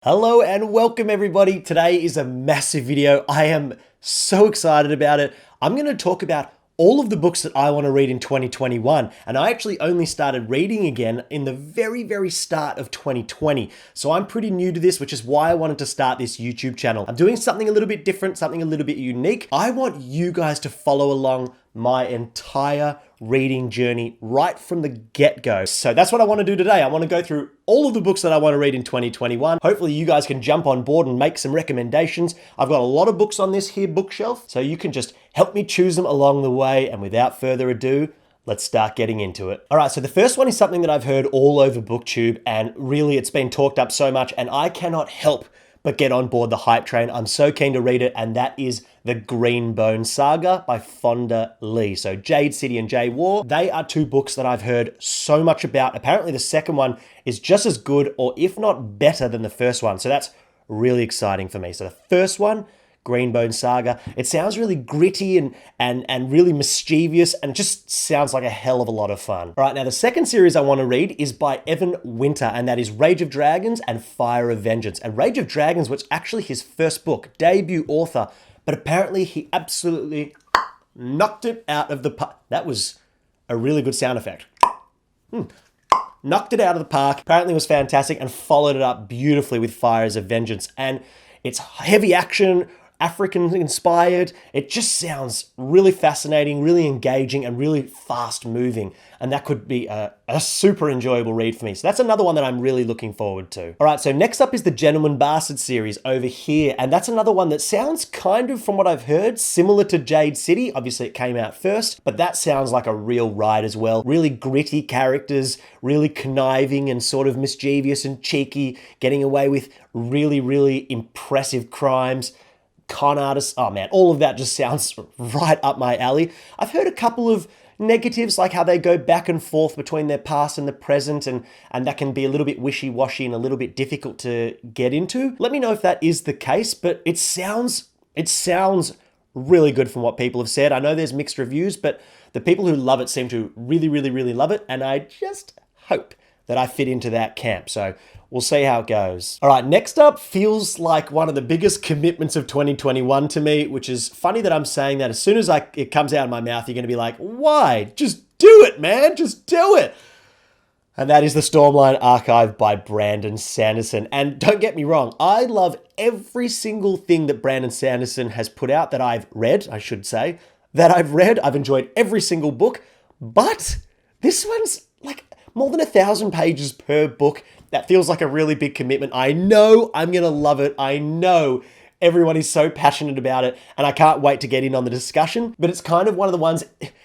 Hello and welcome everybody. Today is a massive video. I am so excited about it. I'm going to talk about all of the books that I want to read in 2021. And I actually only started reading again in the very start of 2020. So I'm pretty new to this, which is why I wanted to start this YouTube channel. I'm doing something a little bit different, something a little bit unique. I want you guys to follow along my entire reading journey right from the get-go. So that's what I want to do today. I want to go through all of the books that I want to read in 2021. Hopefully you guys can jump on board and make some recommendations. I've got a lot of books on this here bookshelf, so you can just help me choose them along the way. And without further ado, let's start getting into it. All right, so the first one is something that I've heard all over BookTube, and really it's been talked up so much, and I cannot help but get on board the hype train. I'm so keen to read it, and that is The Greenbone Saga by Fonda Lee. So Jade City and Jay War, they are two books that I've heard so much about. Apparently the second one is just as good, or if not better than the first one. So that's really exciting for me. So the first one, Greenbone Saga, it sounds really gritty and really mischievous, and it just sounds like a hell of a lot of fun. All right, now the second series I want to read is by Evan Winter, and that is Rage of Dragons and Fire of Vengeance. And Rage of Dragons was actually his first book, debut author, but apparently he absolutely knocked it out of the park. That was a really good sound effect. Knocked it out of the park. Apparently it was fantastic and followed it up beautifully with Fires of Vengeance. And it's heavy action, African inspired. It just sounds really fascinating, really engaging, and really fast moving. And that could be a super enjoyable read for me. So that's another one that I'm really looking forward to. All right, so next up is the Gentleman Bastard series over here. And that's another one that sounds kind of, from what I've heard, similar to Jade City. Obviously it came out first, but that sounds like a real ride as well. Really gritty characters, really conniving and sort of mischievous and cheeky, getting away with really impressive crimes. Con artists, oh man, all of that just sounds right up my alley. I've heard a couple of negatives, like how they go back and forth between their past and the present, and that can be a little bit wishy-washy and a little bit difficult to get into. Let me know if that is the case, but it sounds really good from what people have said. I know there's mixed reviews, but the people who love it seem to really love it, and I just hope that I fit into that camp. So we'll see how it goes. All right, next up feels like one of the biggest commitments of 2021 to me, which is funny that I'm saying that. As soon as it comes out of my mouth, you're going to be like, why? Just do it, man. Just do it. And that is the Stormlight Archive by Brandon Sanderson. And don't get me wrong, I love every single thing that Brandon Sanderson has put out that I've read, I should say. I've enjoyed every single book, but this one's like more than 1,000 pages per book. That feels like a really big commitment. I know I'm going to love it. I know everyone is so passionate about it, and I can't wait to get in on the discussion. But it's kind of one of the ones,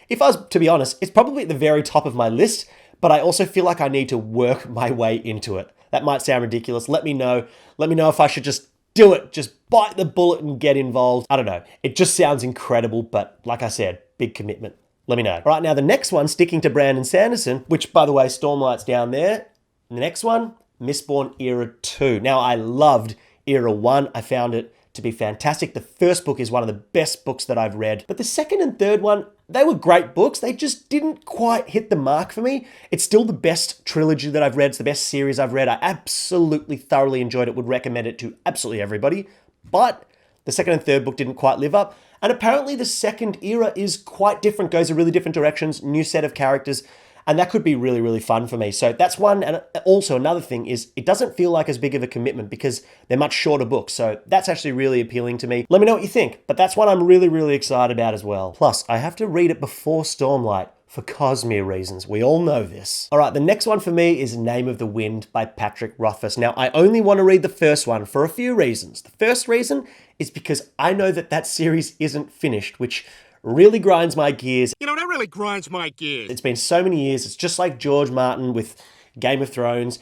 if I was to be honest, it's probably at the very top of my list, but I also feel like I need to work my way into it. That might sound ridiculous. Let me know. Let me know if I should just do it. Just bite the bullet and get involved. I don't know. It just sounds incredible, but like I said, big commitment. Let me know. All right, now the next one, sticking to Brandon Sanderson, which, by the way, Stormlight's down there. The next one, Mistborn Era 2. Now, I loved Era 1. I found it to be fantastic. The first book is one of the best books that I've read. But the second and third one, they were great books. They just didn't quite hit the mark for me. It's still the best trilogy that I've read. It's the best series I've read. I absolutely thoroughly enjoyed it. Would recommend it to absolutely everybody. But the second and third book didn't quite live up. And apparently the second era is quite different, goes in really different directions, new set of characters, and that could be really fun for me. So that's one. And also another thing is it doesn't feel like as big of a commitment because they're much shorter books. So that's actually really appealing to me. Let me know what you think, but that's one I'm really excited about as well. Plus, I have to read it before Stormlight for Cosmere reasons. We all know this. All right, the next one for me is Name of the Wind by Patrick Rothfuss. Now, I only want to read the first one for a few reasons. The first reason is because I know that series isn't finished, which really grinds my gears. You know, that really grinds my gears. It's been so many years. It's just like George Martin with Game of Thrones.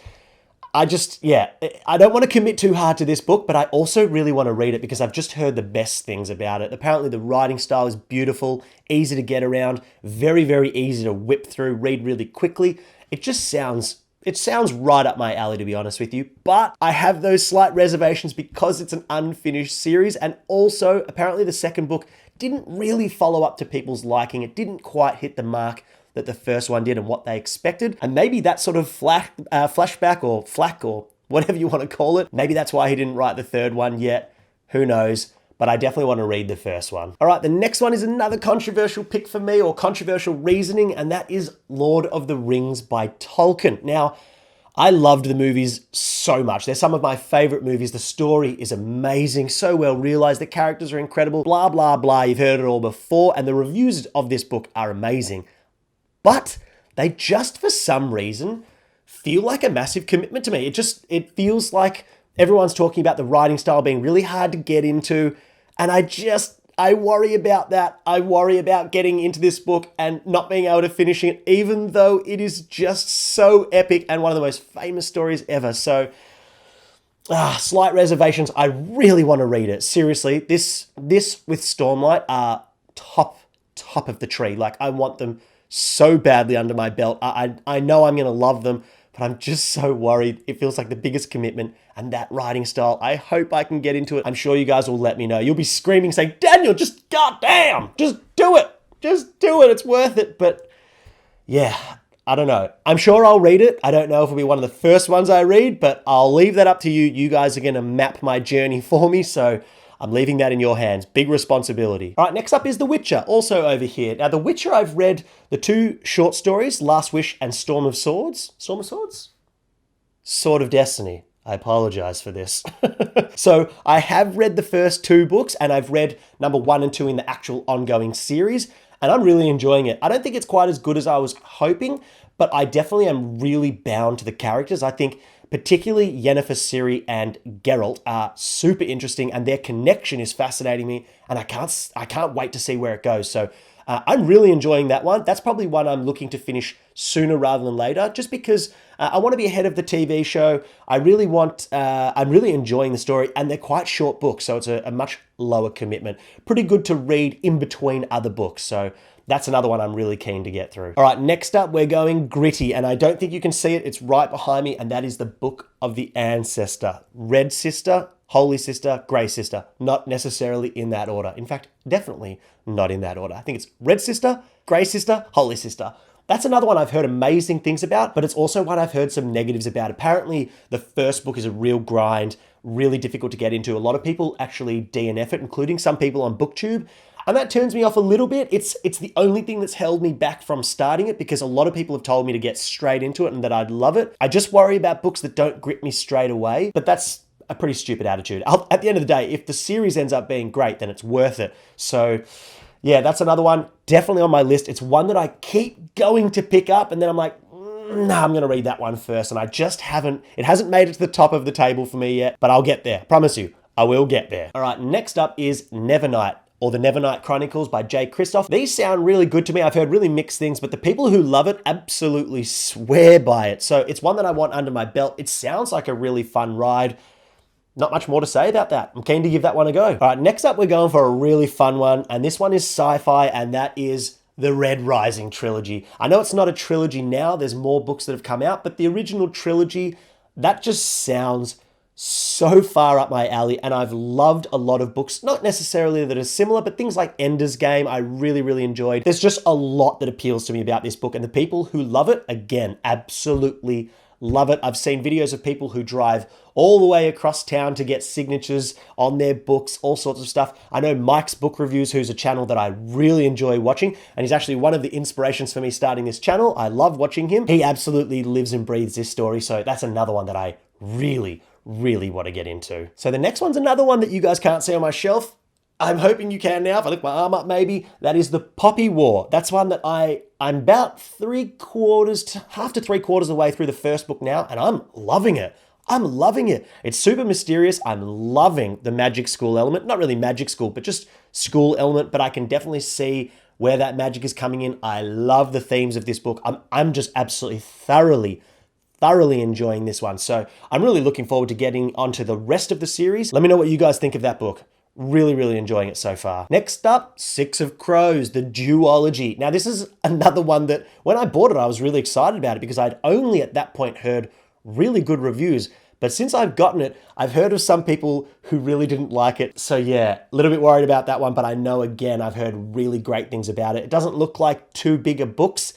I don't want to commit too hard to this book, but I also really want to read it because I've just heard the best things about it. Apparently the writing style is beautiful, easy to get around, very easy to whip through, read really quickly. It sounds right up my alley, to be honest with you, but I have those slight reservations because it's an unfinished series, and also apparently the second book didn't really follow up to people's liking. It didn't quite hit the mark that the first one did and what they expected. And maybe that sort of flashback or flack or whatever you want to call it. Maybe that's why he didn't write the third one yet. Who knows? But I definitely want to read the first one. All right, the next one is another controversial pick for me, or controversial reasoning, and that is Lord of the Rings by Tolkien. Now, I loved the movies so much. They're some of my favorite movies. The story is amazing, so well realized. The characters are incredible, blah, blah, blah. You've heard it all before, and the reviews of this book are amazing. But they just, for some reason, feel like a massive commitment to me. It feels like everyone's talking about the writing style being really hard to get into, and I worry about that. I worry about getting into this book and not being able to finish it, even though it is just so epic and one of the most famous stories ever. So, slight reservations. I really want to read it. Seriously, this with Stormlight are top of the tree. Like, I want them so badly under my belt. I know I'm going to love them, but I'm just so worried. It feels like the biggest commitment, and that writing style, I hope I can get into it. I'm sure you guys will let me know. You'll be screaming saying, Daniel, just goddamn, just do it. Just do it. It's worth it. But yeah, I don't know. I'm sure I'll read it. I don't know if it'll be one of the first ones I read, but I'll leave that up to you. You guys are going to map my journey for me, so I'm leaving that in your hands. Big responsibility. All right, next up is The Witcher, also over here. Now, The Witcher, I've read the 2 short stories, Last Wish and Storm of Swords. Storm of Swords? Sword of Destiny. I apologize for this. So I have read the first 2 books, and I've read number 1 and 2 in the actual ongoing series, and I'm really enjoying it. I don't think it's quite as good as I was hoping, but I definitely am really bound to the characters. I think particularly Yennefer, Ciri, and Geralt are super interesting, and their connection is fascinating me, and I can't wait to see where it goes. So I'm really enjoying that one. That's probably one I'm looking to finish sooner rather than later, just because I want to be ahead of the TV show. I'm really enjoying the story, and they're quite short books, so it's a much lower commitment. Pretty good to read in between other books, so that's another one I'm really keen to get through. All right, next up, we're going gritty, and I don't think you can see it. It's right behind me, and that is the Book of the Ancestor. Red Sister, Holy Sister, Grey Sister. Not necessarily in that order. In fact, definitely not in that order. I think it's Red Sister, Grey Sister, Holy Sister. That's another one I've heard amazing things about, but it's also one I've heard some negatives about. Apparently, the first book is a real grind, really difficult to get into. A lot of people actually DNF it, including some people on BookTube. And that turns me off a little bit. It's the only thing that's held me back from starting it, because a lot of people have told me to get straight into it and that I'd love it. I just worry about books that don't grip me straight away, but that's a pretty stupid attitude. At the end of the day, if the series ends up being great, then it's worth it. So yeah, that's another one definitely on my list. It's one that I keep going to pick up, and then I'm like, nah, I'm going to read that one first. And it hasn't made it to the top of the table for me yet, but I'll get there. Promise you, I will get there. All right, next up is Nevernight, or The Nevernight Chronicles by Jay Kristoff. These sound really good to me. I've heard really mixed things, but the people who love it absolutely swear by it. So it's one that I want under my belt. It sounds like a really fun ride. Not much more to say about that. I'm keen to give that one a go. All right, next up, we're going for a really fun one, and this one is sci-fi, and that is the Red Rising Trilogy. I know it's not a trilogy now. There's more books that have come out, but the original trilogy, that just sounds so far up my alley, and I've loved a lot of books, not necessarily that are similar, but things like Ender's Game, I really, really enjoyed. There's just a lot that appeals to me about this book, and the people who love it, again, absolutely love it. I've seen videos of people who drive all the way across town to get signatures on their books, all sorts of stuff. I know Mike's Book Reviews, who's a channel that I really enjoy watching, and he's actually one of the inspirations for me starting this channel. I love watching him. He absolutely lives and breathes this story, so that's another one that I really want to get into. So the next one's another one that you guys can't see on my shelf. I'm hoping you can now. If I lift my arm up, maybe. That is The Poppy War. That's one that I'm about half to three quarters of the way through the first book now, and I'm loving it. I'm loving it. It's super mysterious. I'm loving the magic school element. Not really magic school, but just school element, but I can definitely see where that magic is coming in. I love the themes of this book. I'm just absolutely thoroughly enjoying this one. So I'm really looking forward to getting onto the rest of the series. Let me know what you guys think of that book. Really enjoying it so far. Next up, Six of Crows, the duology. Now, this is another one that when I bought it, I was really excited about it because I'd only at that point heard really good reviews. But since I've gotten it, I've heard of some people who really didn't like it. So yeah, a little bit worried about that one, but I know, again, I've heard really great things about it. It doesn't look like too big of books,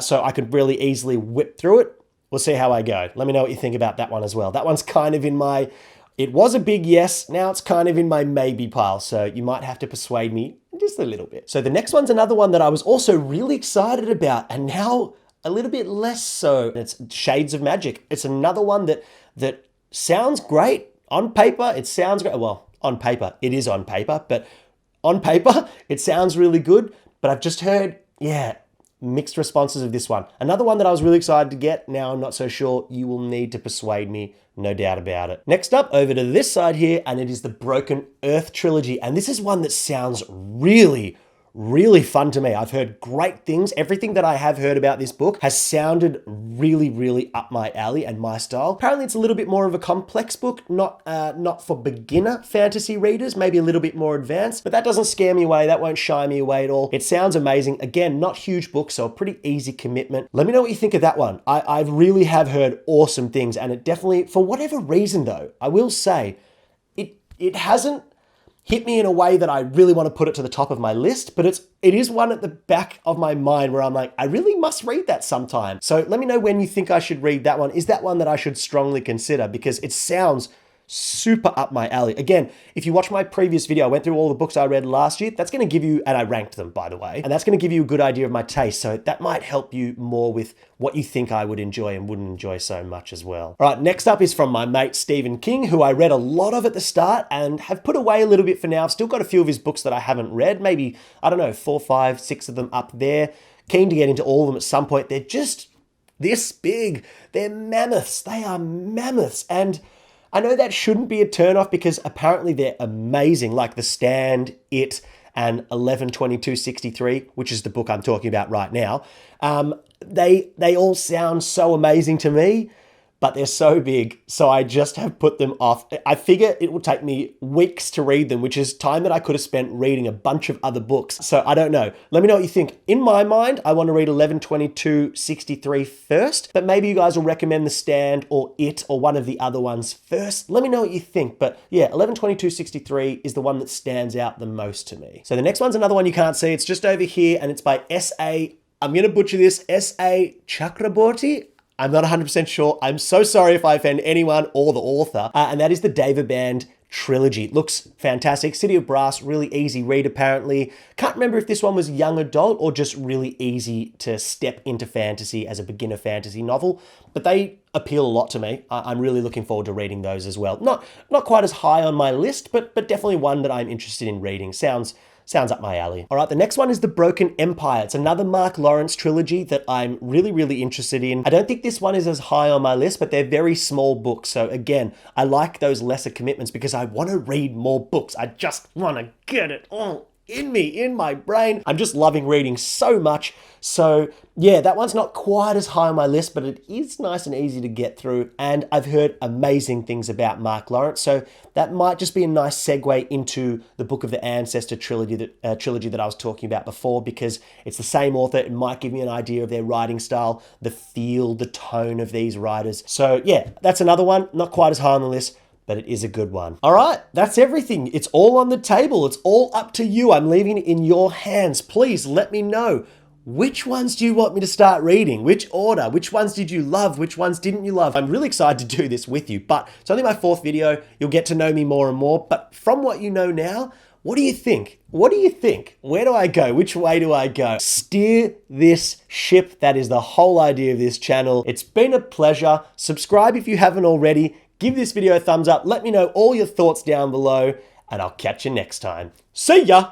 so I could really easily whip through it. We'll see how I go. Let me know what you think about that one as well. That one's kind of in my, it was a big yes, now it's kind of in my maybe pile, so you might have to persuade me just a little bit. So the next one's another one that I was also really excited about, and now a little bit less so. It's Shades of Magic. It's another one that sounds great. On paper, it sounds great. Well, on paper, it is on paper, but on paper, it sounds really good. But I've just heard, mixed responses of this one. Another one that I was really excited to get. Now I'm not so sure. You will need to persuade me, no doubt about it. Next up, over to this side here, and it is the Broken Earth Trilogy. And this is one that sounds really fun to me. I've heard great things. Everything that I have heard about this book has sounded really up my alley and my style. Apparently it's a little bit more of a complex book, not for beginner fantasy readers, maybe a little bit more advanced, but that doesn't scare me away. That won't shy me away at all. It sounds amazing. Again, not huge book, so a pretty easy commitment. Let me know what you think of that one. I really have heard awesome things, and it definitely, for whatever reason though, I will say, it hasn't hit me in a way that I really want to put it to the top of my list, but it is one at the back of my mind where I'm like, I really must read that sometime. So let me know when you think I should read that one. Is that one that I should strongly consider? Because it sounds super up my alley. Again, if you watch my previous video, I went through all the books I read last year. That's going to give you, and I ranked them by the way, and that's going to give you a good idea of my taste. So that might help you more with what you think I would enjoy and wouldn't enjoy so much as well. All right, next up is from my mate Stephen King, who I read a lot of at the start and have put away a little bit for now. I've still got a few of his books that I haven't read, maybe, I don't know, 4, 5, 6 of them up there. Keen to get into all of them at some point. They're just this big. They're mammoths. They are mammoths. And I know that shouldn't be a turnoff because apparently they're amazing, like The Stand, It, and 11/22/63, which is the book I'm talking about right now. They all sound so amazing to me, but they're so big, so I just have put them off. I figure it will take me weeks to read them, which is time that I could have spent reading a bunch of other books. So I don't know. Let me know what you think. In my mind, I want to read 11/22/63 first, but maybe you guys will recommend The Stand or It or one of the other ones first. Let me know what you think. But yeah, 11/22/63 is the one that stands out the most to me. So the next one's another one you can't see. It's just over here, and it's by S.A. I'm going to butcher this, S.A. Chakraborty. I'm not 100% sure. I'm so sorry if I offend anyone or the author. And that is the Daverband Trilogy. It looks fantastic. City of Brass, really easy read apparently. Can't remember if this one was young adult or just really easy to step into fantasy as a beginner fantasy novel. But they appeal a lot to me. I'm really looking forward to reading those as well. Not quite as high on my list, but definitely one that I'm interested in reading. Sounds up my alley. All right, the next one is The Broken Empire. It's another Mark Lawrence trilogy that I'm really interested in. I don't think this one is as high on my list, but they're very small books. So again, I like those lesser commitments because I want to read more books. I just want to get it all in me, in my brain. I'm just loving reading so much. So yeah, that one's not quite as high on my list, but it is nice and easy to get through. And I've heard amazing things about Mark Lawrence. So that might just be a nice segue into the Book of the Ancestor trilogy that I was talking about before, because it's the same author. It might give me an idea of their writing style, the feel, the tone of these writers. So yeah, that's another one. Not quite as high on the list, but it is a good one. All right, that's everything. It's all on the table. It's all up to you. I'm leaving it in your hands. Please let me know. Which ones do you want me to start reading? Which order? Which ones did you love? Which ones didn't you love? I'm really excited to do this with you, but it's only my 4th video. You'll get to know me more and more. But from what you know now, what do you think? What do you think? Where do I go? Which way do I go? Steer this ship. That is the whole idea of this channel. It's been a pleasure. Subscribe if you haven't already. Give this video a thumbs up. Let me know all your thoughts down below, and I'll catch you next time. See ya!